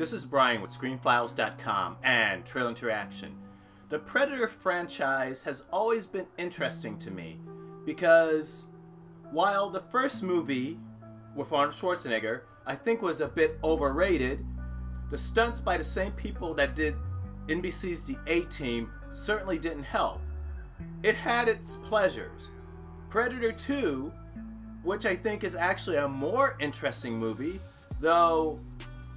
This is Brian with ScreenFiles.com and Trail Interaction. The Predator franchise has always been interesting to me because while the first movie with Arnold Schwarzenegger I think was a bit overrated, the stunts by the same people that did NBC's The A-Team certainly didn't help. It had its pleasures. Predator 2, which I think is actually a more interesting movie, though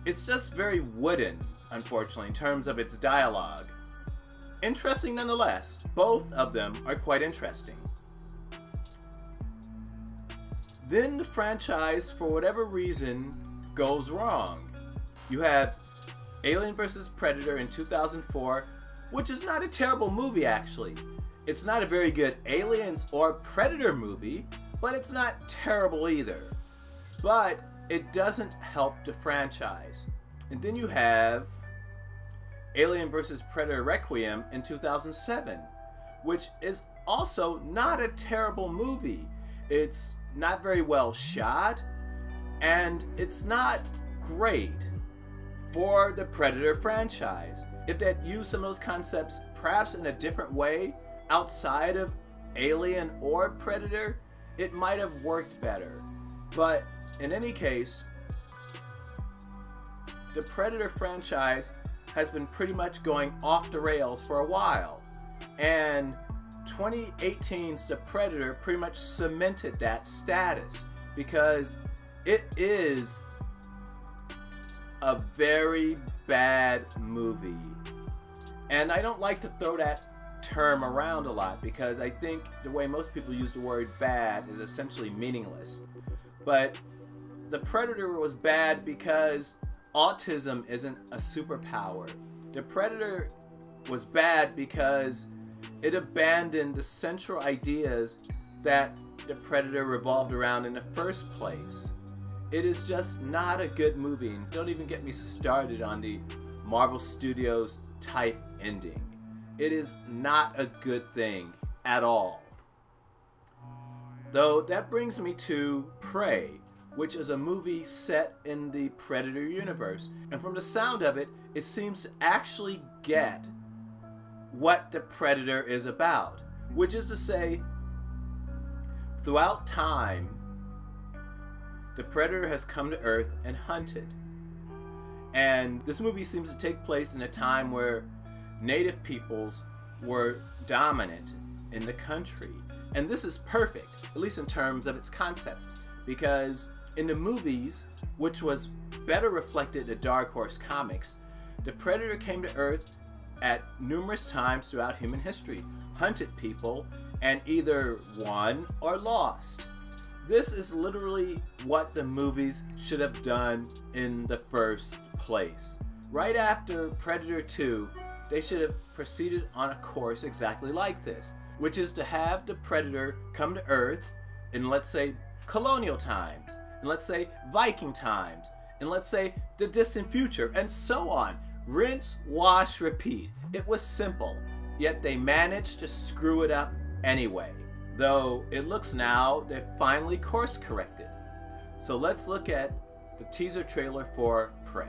it's just very wooden, unfortunately, in terms of its dialogue. Interesting nonetheless. Both of them are quite interesting. Then the franchise, for whatever reason, goes wrong. You have Alien vs. Predator in 2004, which is not a terrible movie actually. It's not a very good Aliens or Predator movie, but it's not terrible either. But it doesn't help the franchise. And then you have Alien vs. Predator Requiem in 2007, which is also not a terrible movie. It's not very well shot, and it's not great for the Predator franchise. If they'd used some of those concepts perhaps in a different way outside of Alien or Predator, it might have worked better. But in any case, the Predator franchise has been pretty much going off the rails for a while, and 2018's The Predator pretty much cemented that status because it is a very bad movie. And I don't like to throw that term around a lot because I think the way most people use the word bad is essentially meaningless. But The Predator was bad because autism isn't a superpower. The Predator was bad because it abandoned the central ideas that the Predator revolved around in the first place. It is just not a good movie, and don't even get me started on the Marvel Studios type ending. It is not a good thing at all. Though that brings me to Prey, which is a movie set in the Predator universe, and from the sound of it, it seems to actually get what the Predator is about, which is to say, throughout time, the Predator has come to Earth and hunted. And this movie seems to take place in a time where native peoples were dominant in the country. And this is perfect, at least in terms of its concept, because in the movies, which was better reflected in the Dark Horse comics, the Predator came to Earth at numerous times throughout human history, hunted people, and either won or lost. This is literally what the movies should have done in the first place. Right after Predator 2, they should have proceeded on a course exactly like this, which is to have the Predator come to Earth in, let's say, colonial times, and let's say Viking times, and let's say the distant future, and so on. Rinse, wash, repeat. It was simple, yet they managed to screw it up anyway. Though it looks now they've finally course corrected. So let's look at the teaser trailer for Prey.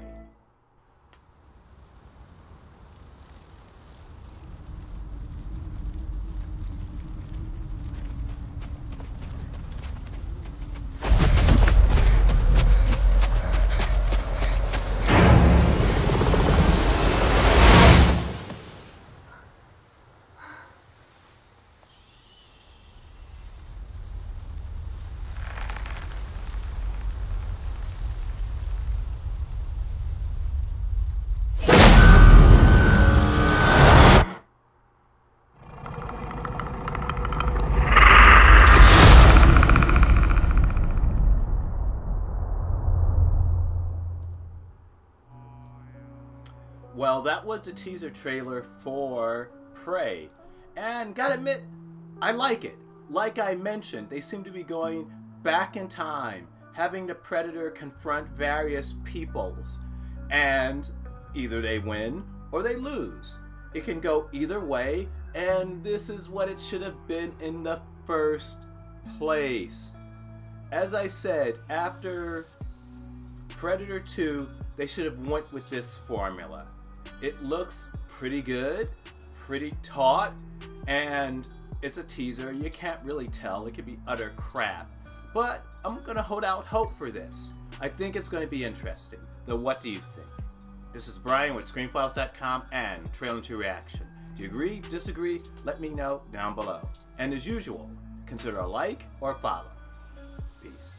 Well, that was the teaser trailer for Prey, and gotta admit, I like it. Like I mentioned, they seem to be going back in time, having the Predator confront various peoples, and either they win or they lose. It can go either way, and this is what it should have been in the first place. As I said, after Predator 2, they should have went with this formula. It looks pretty good, pretty taut, and it's a teaser. You can't really tell. It could be utter crap. But I'm gonna hold out hope for this. I think it's gonna be interesting. Though what do you think? This is Brian with ScreenFiles.com and Trailer to Reaction. Do you agree, disagree? Let me know down below. And as usual, consider a like or follow. Peace.